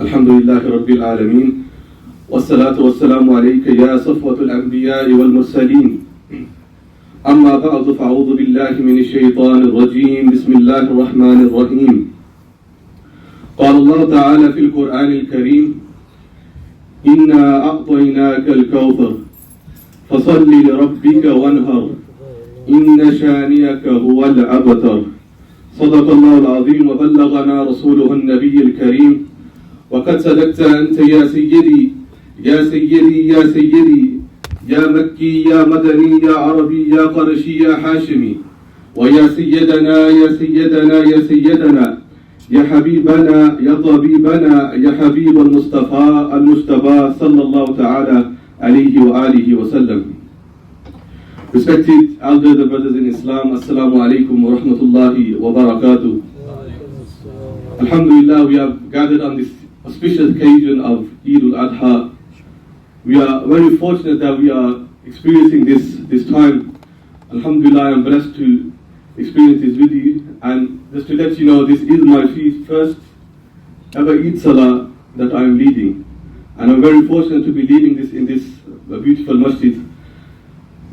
الحمد لله رب العالمين والصلاة والسلام عليك يا صفوة الأنبياء والمرسلين أما بعد فأعوذ بالله من الشيطان الرجيم بسم الله الرحمن الرحيم قال الله تعالى في القرآن الكريم إنا أعطيناك الكوثر فصل لربك وانهر إن شانئك هو الأبتر صدق الله العظيم وبلغنا رسوله النبي الكريم وقد صدقت أنت يا سيدي يا سيدي يا سيدي يا مكي يا مدني يا عربي يا قرشي يا حاشمي ويا سيدنا يا سيدنا يا سيدنا يا حبيبنا يا طبيبنا يا حبيب المصطفى صلى الله تعالى عليه وآله وسلم. Respected elders and brothers in Islam, Assalamu alaikum wa rahmatullahi wa barakatuh. Alhamdulillah, we have gathered on this auspicious occasion of Eid al-Adha. We are very fortunate that we are experiencing this time. Alhamdulillah, I am blessed to experience this with you. And just to let you know, this is my first ever Eid Salah that I am leading. And I'm very fortunate to be leading this in this beautiful masjid.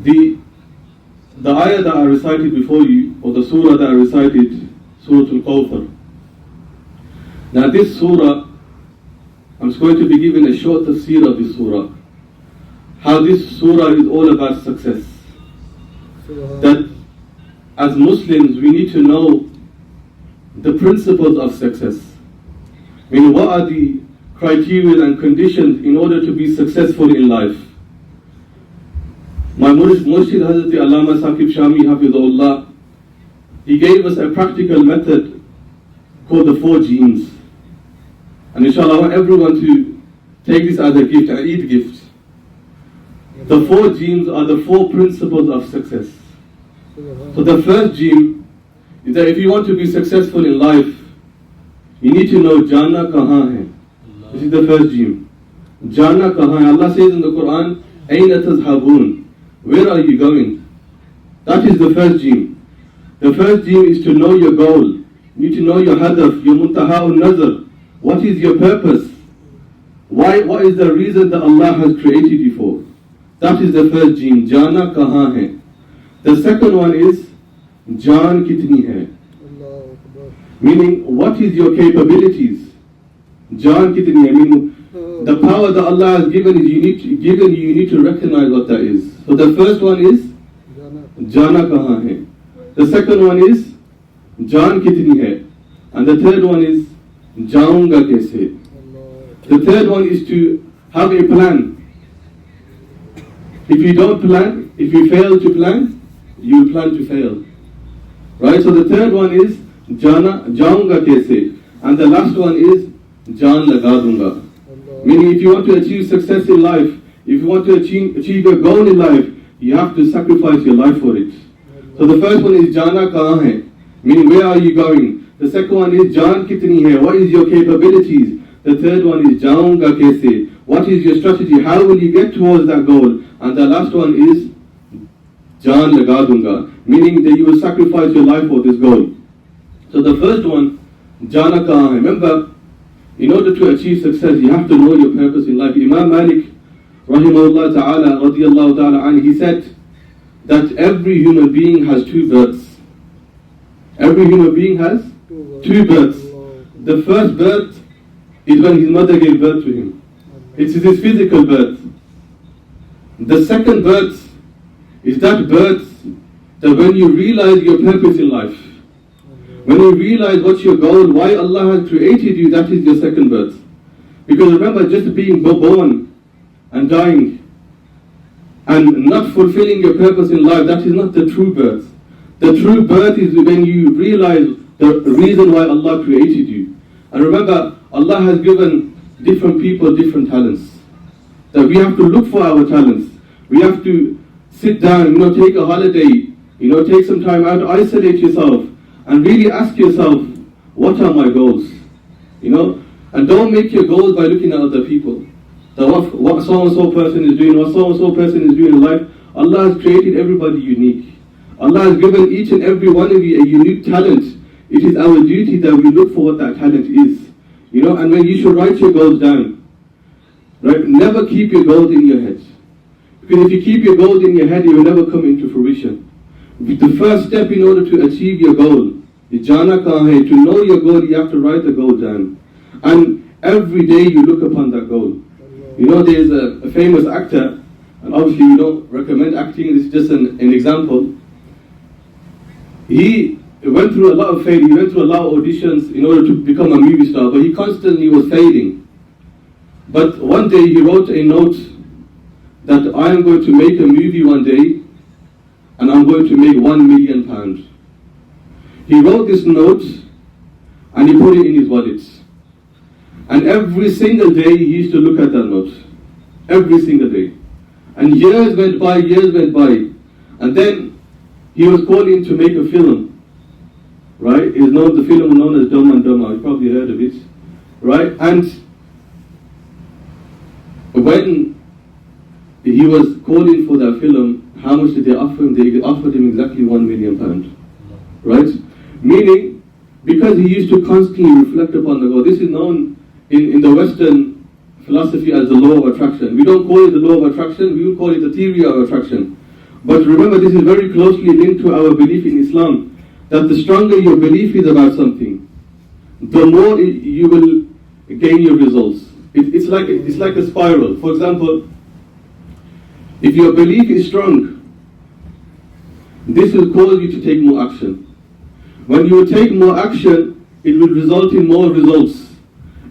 The ayah that I recited before you, or the surah that I recited, Surah Al-Kawthar. Now this surah, I'm going to be giving a short tafsir of this surah. How this surah is all about success. That as Muslims we need to know the principles of success. I mean, what are the criteria and conditions in order to be successful in life? My Murshid Hazrat Allama Sahib Shami Hafizullah, he gave us a practical method called the 4 genes. And inshallah, I want everyone to take this as a gift, an Eid gift. The 4 genes are the 4 principles of success. So the first gene is that if you want to be successful in life, you need to know Jana kahan hai. This is the first gene. Jana kahan hai. Allah says in the Quran, Aina tazhabun. Where are you going? That is the first gene. The first gene is to know your goal. You need to know your hadaf, your muntaha'un nazar. What is your purpose? What is the reason that Allah has created you for? That is the first gene. Jana kahan hai. The second one is Jaan kitni hai. Meaning, what is your capabilities? Jaan kitni hai. Meaning, the power that Allah has given you need to recognize what that is. So the first one is Jana kahan hai. The second one is Jaan kitni hai. And the third one is Jaunga kaise. The third one is to have a plan. If you don't plan, if you fail to plan, you plan to fail. Right? So the third one is Jaunga kaise. And the last one is Jaan laga dunga. Meaning, if you want to achieve success in life, if you want to achieve your goal in life, you have to sacrifice your life for it. So the first one is Jana kahan hai, meaning where are you going? The second one is Jaan kitni hai, what is your capabilities? The third one is Jaunga kaise, what is your strategy? How will you get towards that goal? And the last one is Jaan laga dunga, meaning that you will sacrifice your life for this goal. So the first one, Jana kahan hai. Remember, in order to achieve success, you have to know your purpose in life. Imam Malik, rahimahullah ta'ala, radiyallahu ta'ala, and he said that every human being has 2 births. Every human being has 2 births. The first birth is when his mother gave birth to him. It is his physical birth. The second birth is that birth that when you realize your purpose in life, when you realize what's your goal, why Allah has created you, that is your second birth. Because remember, just being born and dying and not fulfilling your purpose in life, that is not the true birth. The true birth is when you realize the reason why Allah created you. And remember, Allah has given different people different talents. That we have to look for our talents. We have to sit down, take a holiday, take some time out, isolate yourself, and really ask yourself, what are my goals? And don't make your goals by looking at other people. What so-and-so person is doing, what so-and-so person is doing in life. Allah has created everybody unique. Allah has given each and every one of you a unique talent. It is our duty that we look for what that talent is. You know, and when you should write your goals down, right? Never keep your goals in your head. Because if you keep your goals in your head, it will never come into fruition. The first step in order to achieve your goal, to know your goal, you have to write the goal down. And every day you look upon that goal. You know, there's a famous actor, and obviously we don't recommend acting, this is just an example. He went through a lot of failure, he went through a lot of auditions in order to become a movie star, but he constantly was failing. But one day he wrote a note that I am going to make a movie one day and I'm going to make £1 million. He wrote this note and he put it in his wallet. And every single day he used to look at that note. Every single day. And years went by. And then he was called in to make a film. Right? The film known as Dumb and Dumber. You've probably heard of it. Right? And when he was called in for that film, how much did they offer him? They offered him exactly £1 million. Right? Meaning, because he used to constantly reflect upon the goal. This is known in the Western philosophy as the law of attraction. We don't call it the law of attraction, we will call it the theory of attraction. But remember, this is very closely linked to our belief in Islam, that the stronger your belief is about something, the more you will gain your results. It's like a spiral. For example, if your belief is strong, this will cause you to take more action. When you take more action, it will result in more results.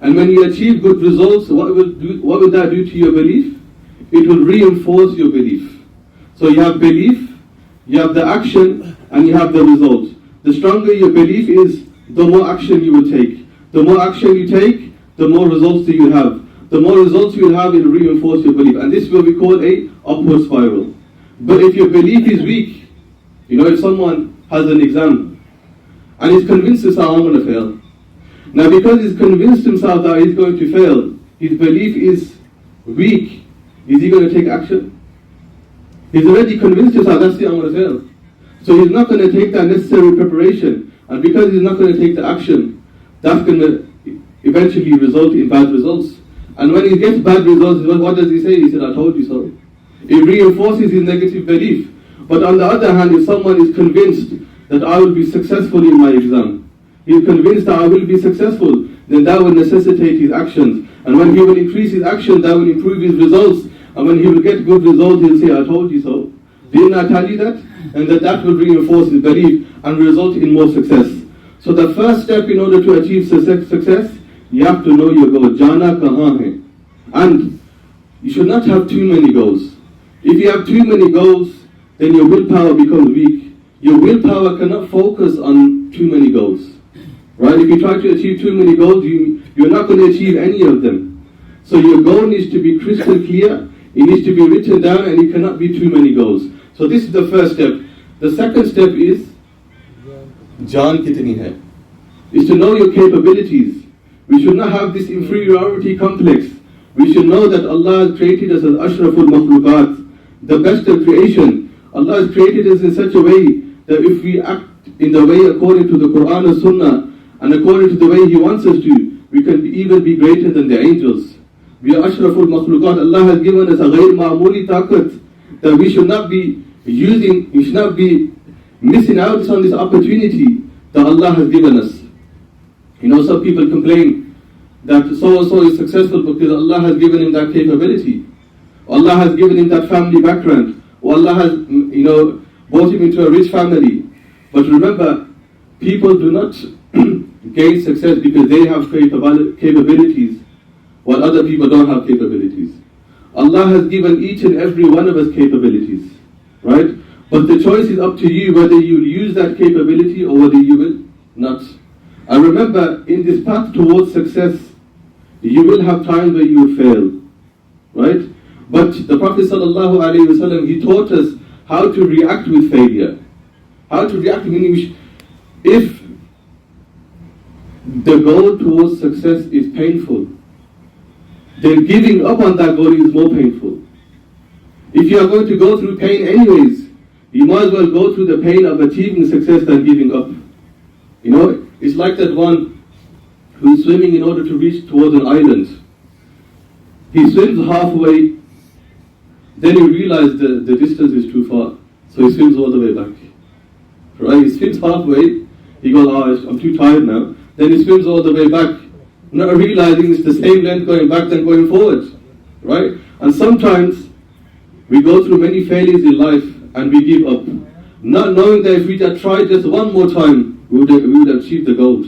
And when you achieve good results, what will that do to your belief? It will reinforce your belief. So you have belief, you have the action, and you have the result. The stronger your belief is, the more action you will take. The more action you take, the more results that you have. The more results you will have, it will reinforce your belief. And this is what we call a upward spiral. But if your belief is weak, you know, if someone has an exam and he's convinced himself, I'm going to fail. Now because he's convinced himself that he's going to fail, his belief is weak, is he going to take action? He's already convinced himself, that's it, I'm going to fail. So he's not going to take that necessary preparation. And because he's not going to take the action, that's going to eventually result in bad results. And when he gets bad results, what does he say? He said, I told you so. It reinforces his negative belief. But on the other hand, if someone is convinced that I will be successful in my exam, he's convinced that I will be successful, then that will necessitate his actions. And when he will increase his actions, that will improve his results. And when he will get good results, he'll say, I told you so. Didn't I tell you that? And that will reinforce his belief and result in more success. So the first step in order to achieve success, you have to know your goal. Jana kahan hai. And you should not have too many goals. If you have too many goals, then your willpower becomes weak. Your willpower cannot focus on too many goals. Right? If you try to achieve too many goals, you're not going to achieve any of them. So your goal needs to be crystal clear. It needs to be written down, and it cannot be too many goals. So this is the first step. The second step is Jaan kitni hai? Is to know your capabilities. We should not have this inferiority complex. We should know that Allah has created us as ashraful makhluqat, the best of creation. Allah has created us in such a way that if we act in the way according to the Quran and Sunnah, and according to the way He wants us to, we can even be greater than the angels. We are ashraful makhluqat. Allah has given us a ghayr ma'muli taqat, that we should not be missing out on this opportunity that Allah has given us. You know, some people complain that so-and-so is successful because Allah has given him that capability. Allah has given him that family background. Or Allah has, brought him into a rich family. But remember, people do not gain success because they have capabilities, while other people don't have capabilities. Allah has given each and every one of us capabilities, right? But the choice is up to you whether you will use that capability or whether you will not. And remember, in this path towards success, you will have times where you will fail, right? But the Prophet ﷺ, he taught us how to react with failure. How to react, meaning if the goal towards success is painful, then giving up on that goal is more painful. If you are going to go through pain anyways, you might as well go through the pain of achieving success than giving up. You know, it's like that one who is swimming in order to reach towards an island. He swims halfway, then he realizes the distance is too far, so he swims all the way back. Right? He swims halfway, he goes, oh, I'm too tired now. Then he swims all the way back, not realizing it's the same length going back than going forward. Right? And sometimes we go through many failures in life and we give up, not knowing that if we had tried just one more time, we would have achieved the goal.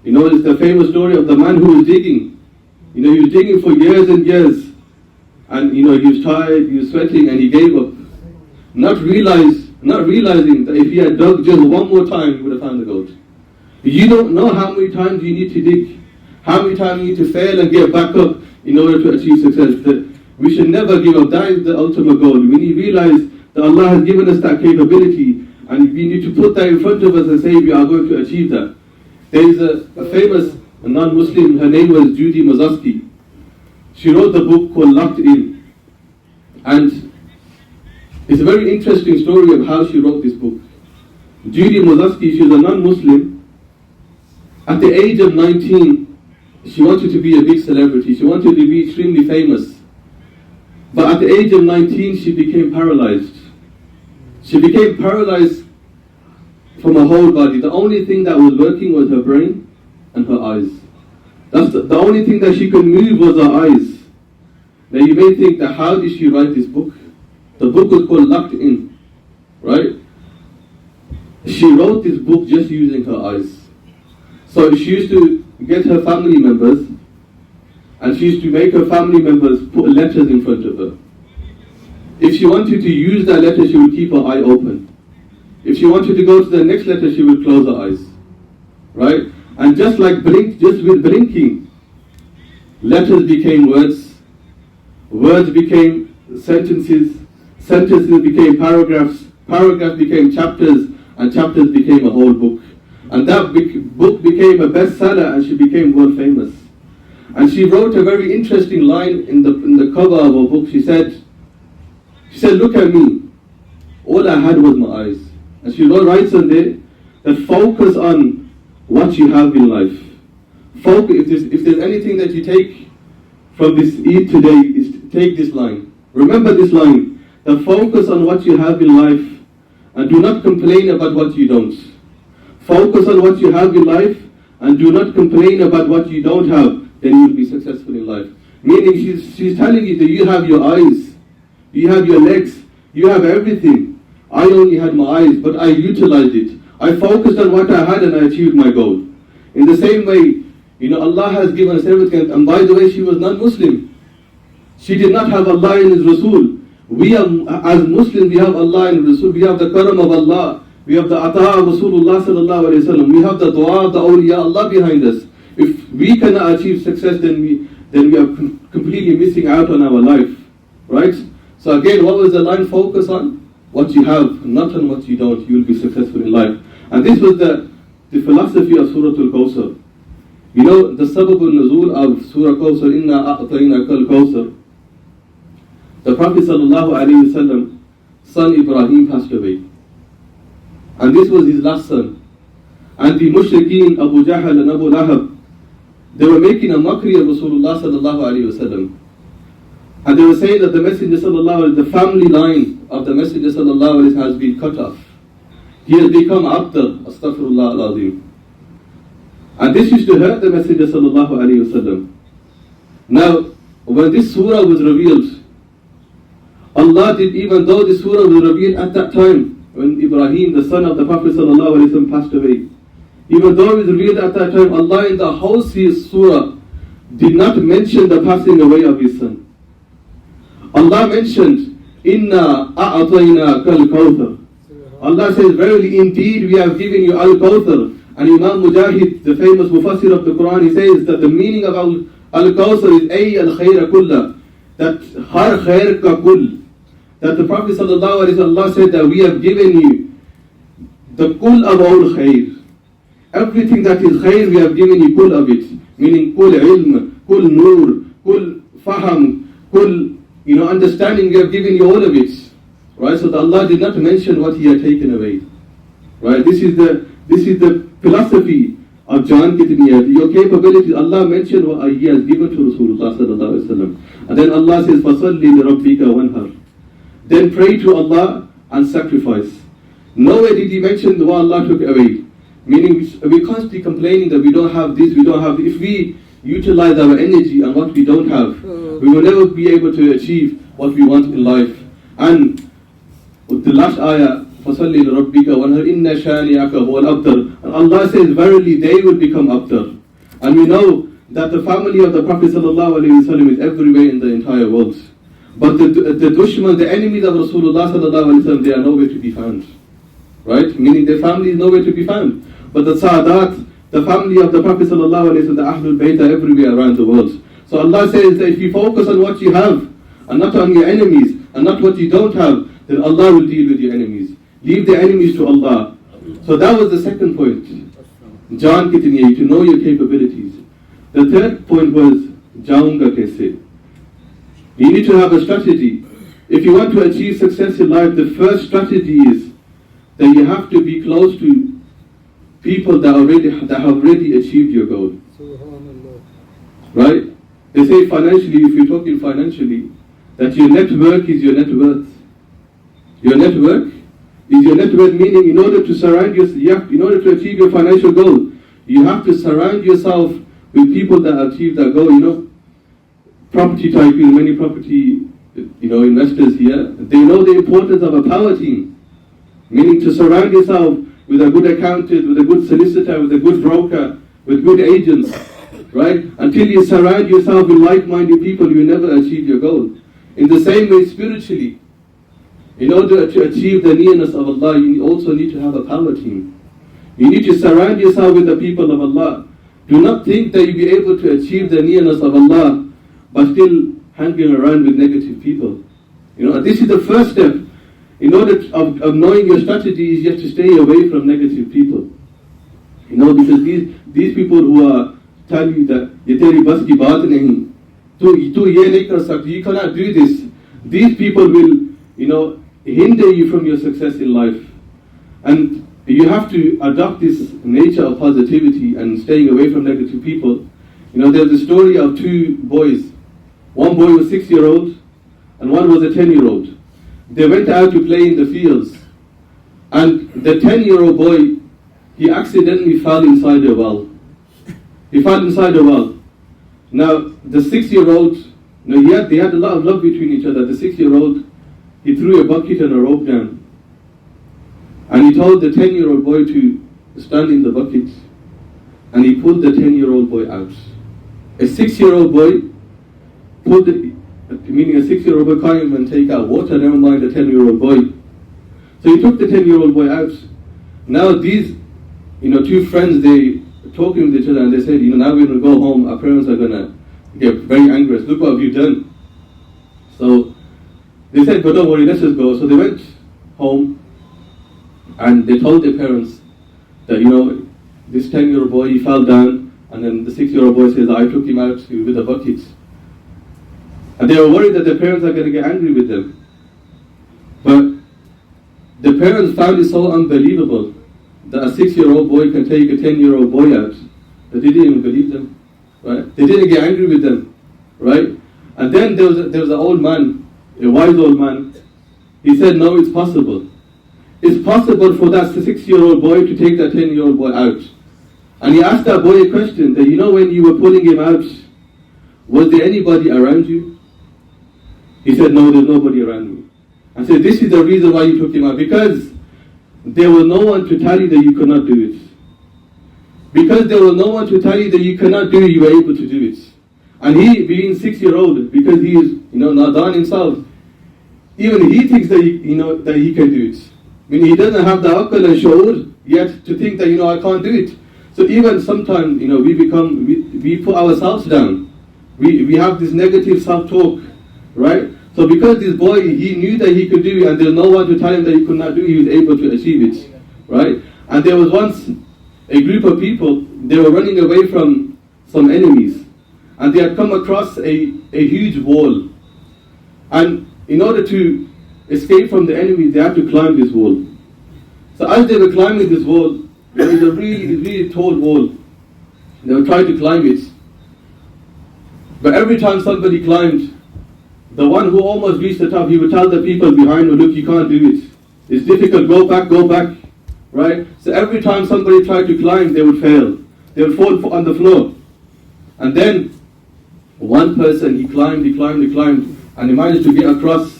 You know, it's the famous story of the man who was digging. You know, he was digging for years and years, and you know, he was tired, he was sweating, and he gave up. Not realizing that if he had dug just one more time, he would have found the gold. You don't know how many times you need to dig, how many times you need to fail and get back up in order to achieve success. That we should never give up. That is the ultimate goal. We need to realize that Allah has given us that capability, and we need to put that in front of us and say we are going to achieve that. There is a famous non-Muslim, her name was Judy Mazuski. She wrote the book called Locked In. And it's a very interesting story of how she wrote this book. Judy Mazuski, she was a non-Muslim. At the age of 19, she wanted to be a big celebrity. She wanted to be extremely famous. But at the age of 19, she became paralyzed. She became paralyzed from her whole body. The only thing that was working was her brain and her eyes. That's the only thing that she could move was her eyes. Now you may think that how did she write this book? The book was called Locked In, right? She wrote this book just using her eyes. So she used to get her family members, and she used to make her family members put letters in front of her. If she wanted to use that letter, she would keep her eye open. If she wanted to go to the next letter, she would close her eyes, right? And just with blinking, letters became words, words became sentences, sentences became paragraphs, paragraphs became chapters, and chapters became a whole book. And that book became a bestseller, and she became world famous. And she wrote a very interesting line in the cover of her book. She said, look at me, all I had was my eyes. And she writes on there that focus on what you have in life. Focus, if there's anything that you take from this Eid today, is to take this line. Remember this line, that focus on what you have in life and do not complain about what you don't. Focus on what you have in life and do not complain about what you don't have, then you will be successful in life. Meaning she's telling you that you have your eyes, you have your legs, you have everything. I only had my eyes, but I utilized it. I focused on what I had and I achieved my goal. In the same way, you know, Allah has given us everything. And by the way, she was non-Muslim. She did not have Allah and His Rasul. We are, as Muslims, we have Allah and Rasul. We have the karam of Allah. We have the Adha of Rasulullah sallallahu alayhi wa sallam. We have the dua of the awliya Allah behind us. If we cannot achieve success, then we are completely missing out on our life. Right? So again, what was the line? Focus on what you have, not on what you don't. You will be successful in life. And this was the philosophy of Surah Al-Kawthar. You know, the sabab al-nuzul of Surah Kawthar, Inna a'tainaka al-Kawthar. The Prophet sallallahu alayhi wa sallam, son Ibrahim passed away. And this was his last son. And the mushrikeen, Abu Jahl and Abu Lahab, they were making a mockery of Rasulullah sallallahu alayhi wa sallam. And they were saying that the Messenger sallallahu alayhi wa sallam, the family line of the Messenger sallallahu alayhi wa sallam has been cut off. He has become Abdul, astaghfirullah al-azim. And this used to hurt the Messenger sallallahu alayhi wa sallam. Now, when this surah was revealed, Allah did, even though this surah was revealed at that time, when Ibrahim, the son of the Prophet sallallahu alayhi wa sallam, passed away, even though it was revealed at that time, Allah in the whole surah did not mention the passing away of his son. Allah mentioned, Inna a'atainaka al-Kawthar. Allah says, verily indeed we have given you al-Kawthar. And Imam Mujahid, the famous Mufassir of the Quran, he says that the meaning of al-Kawthar is ay al-khayra kulla, that har khair ka kull. That the Prophet sallallahu alaihi wasallam, Allah said that we have given you the kull of all khair. Everything that is khair, we have given you kull of it. Meaning kull ilm, kull nur, kull faham, kull, you know, understanding, we have given you all of it. Right? So that Allah did not mention what He had taken away. Right? This is the philosophy of John kitni hai, your capabilities, Allah mentioned what He has given to Rasulullah sallallahu alaihi wasallam. And then Allah says, فَصَلِّ لِرَبِّكَ وَانْهَرْ. Then pray to Allah and sacrifice. Nowhere did He mention what Allah took away. Meaning we're constantly complaining that we don't have this, we don't have this. If we utilize our energy on what we don't have, we will never be able to achieve what we want in life. And with the last ayah, فَصَلِّ لِرَبِّكَ وَانْهَرْ إِنَّ شَانِئَكَ هُوَ الْأَبْتَرُ. And Allah says, verily they will become abtar. And we know that the family of the Prophet ﷺ is everywhere in the entire world. But the dushman, the enemies of Rasulullah ﷺ, they are nowhere to be found. Right? Meaning their family is nowhere to be found. But the Sa'adat, the family of the Prophet ﷺ, the Ahlul Bayt are everywhere around the world. So Allah says that if you focus on what you have, and not on your enemies, and not what you don't have, then Allah will deal with your enemies. Leave the enemies to Allah. So that was the second point. Jaan kitni hai, to know your capabilities. The third point was, jaunga kaise. You need to have a strategy. If you want to achieve success in life, the first strategy is that you have to be close to people that have already achieved your goal. Right? They say financially, if you're talking financially, that your network is your net worth. Your network is your net worth, meaning in order to surround yourself, in order to achieve your financial goal, you have to surround yourself with people that achieve that goal. You know, property tycoons, many property investors here, they know the importance of a power team. Meaning to surround yourself with a good accountant, with a good solicitor, with a good broker, with good agents, right? Until you surround yourself with like-minded people, you will never achieve your goal. In the same way, spiritually, in order to achieve the nearness of Allah, you also need to have a power team. You need to surround yourself with the people of Allah. Do not think that you'll be able to achieve the nearness of Allah by still hanging around with negative people. This is the first step. In order of knowing your strategies, you have to stay away from negative people. Because these people who are telling you that ye teri bas ki baat nahi, tu ye nahi kar sakta, you cannot do this. These people will, hinder you from your success in life. And you have to adopt this nature of positivity and staying away from negative people. There's a story of two boys. One boy was 6-year-old and one was a 10-year-old. They went out to play in the fields. And the 10-year-old boy, he accidentally fell inside a well. He fell inside a well. Now, the 6-year-old, they had a lot of love between each other. The 6-year-old, he threw a bucket and a rope down. And he told the 10-year-old boy to stand in the bucket. And he pulled the 10-year-old boy out. A 6-year-old boy meaning a 6-year-old boy can't even take out water, never mind a 10-year-old boy. So he took the 10-year-old boy out. Now these, two friends, they were talking with each other and they said, now we're going to go home, our parents are going to get very angry. Look what have you done. So they said, but don't worry, let's just go. So they went home and they told their parents that, this 10-year-old boy, he fell down, and then the 6-year-old boy says, I took him out with a bucket. And they were worried that their parents are going to get angry with them. But the parents found it so unbelievable that a 6-year-old boy can take a 10-year-old boy out, that they didn't even believe them. Right? They didn't get angry with them. Right? And then there was an old man, a wise old man. He said, no, it's possible. It's possible for that 6-year-old boy to take that 10-year-old boy out. And he asked that boy a question, that when you were pulling him out, was there anybody around you? He said, no, there's nobody around me. I said, this is the reason why you took him out. Because there was no one to tell you that you could not do it. Because there was no one to tell you that you cannot do it, you were able to do it. And he, being 6-year-old, because he is, nadan himself, even he thinks that that he can do it. I mean, he doesn't have the aql and shu'ur yet to think that, I can't do it. So even sometimes, we put ourselves down. We have this negative self-talk, right? So because this boy, he knew that he could do it and there's no one to tell him that he could not do it, he was able to achieve it, right? And there was once a group of people, they were running away from some enemies. And they had come across a huge wall. And in order to escape from the enemies, they had to climb this wall. So as they were climbing this wall, there was a really tall wall. They would try to climb it. But every time somebody climbed, the one who almost reached the top, he would tell the people behind him, look, you can't do it. It's difficult, go back, right? So every time somebody tried to climb, they would fail. They would fall on the floor. And then one person, he climbed, and he managed to get across.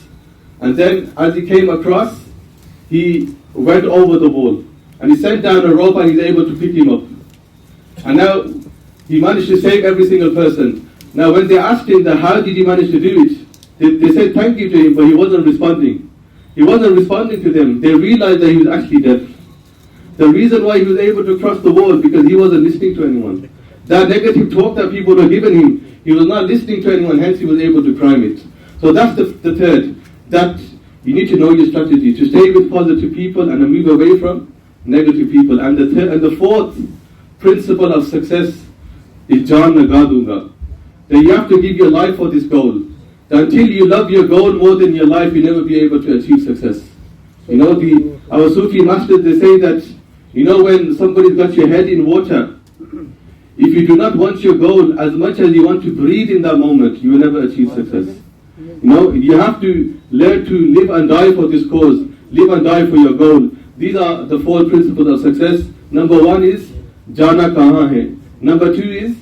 And then as he came across, he went over the wall. And he sent down a rope and he's able to pick him up. And now he managed to save every single person. Now when they asked him that how did he manage to do it, they said thank you to him, but he wasn't responding. He wasn't responding to them. They realized that he was actually deaf. The reason why he was able to cross the wall because he wasn't listening to anyone. That negative talk that people were giving him, he was not listening to anyone, hence he was able to climb it. So that's the third. That you need to know your strategy, to stay with positive people and move away from negative people. And the fourth principle of success is Jaan laga dunga. That you have to give your life for this goal. That until you love your goal more than your life, you'll never be able to achieve success. You know, our Sufi masters, they say that, you know, when somebody's got your head in water, if you do not want your goal as much as you want to breathe in that moment, you will never achieve success. You know, you have to learn to live and die for this cause, live and die for your goal. These are the four principles of success. Number one is, Jana kahan hai. Number two is,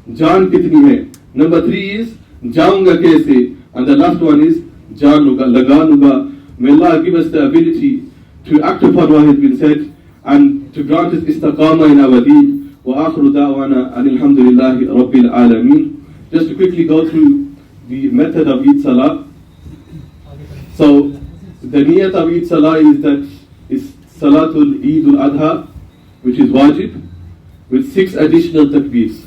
Jaan kitni hai. Number three is, Jaunga kaise. And the last one is, Jaan laga lunga. May Allah give us the ability to act upon what has been said and to grant us istiqamah in our deed. Wa akhiru da'wana alhamdulillahi rabbil alameen. Just to quickly go through the method of Eid Salah. So, the niyat of Eid Salah is that it's Salatul Eid al-Adha, which is wajib, with 6 additional takbeers.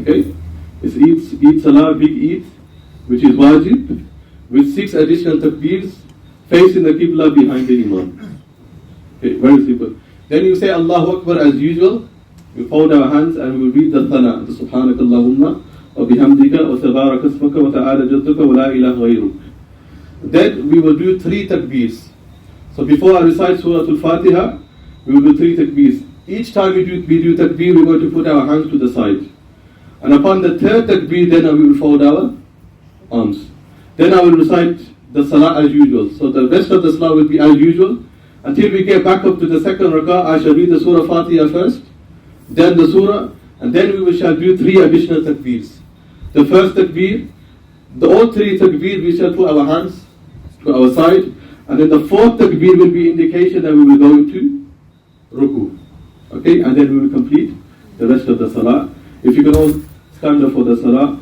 Okay? It's Eid Salah, big Eid, which is wajib, with 6 additional takbeers, facing the Qibla behind the Imam. Okay, very simple. Then you say Allahu Akbar as usual. We fold our hands and we will read the Thana. Subhanakallahumma wa bihamdika wa tabaraka ismuka wa ta'ala jadduka wa la ilaha ghayruk. Then we will do 3 takbeers. So before I recite Surah Al-Fatiha, we will do 3 takbeers. Each time we do takbeer, we're going to put our hands to the side. And upon the 3rd takbeer, then we will fold our arms. Then I will recite the Salah as usual. So the rest of the Salah will be as usual. Until we get back up to the 2nd rak'ah, I shall read the Surah Fatiha first, then the Surah, and then we shall do 3 additional takbeers. The first takbeer, all 3 takbeer, we shall put our hands to our side, and then the 4th takbeer will be indication that we will go into ruku. Okay, and then we will complete the rest of the Salah. If you can all stand up for the Salah.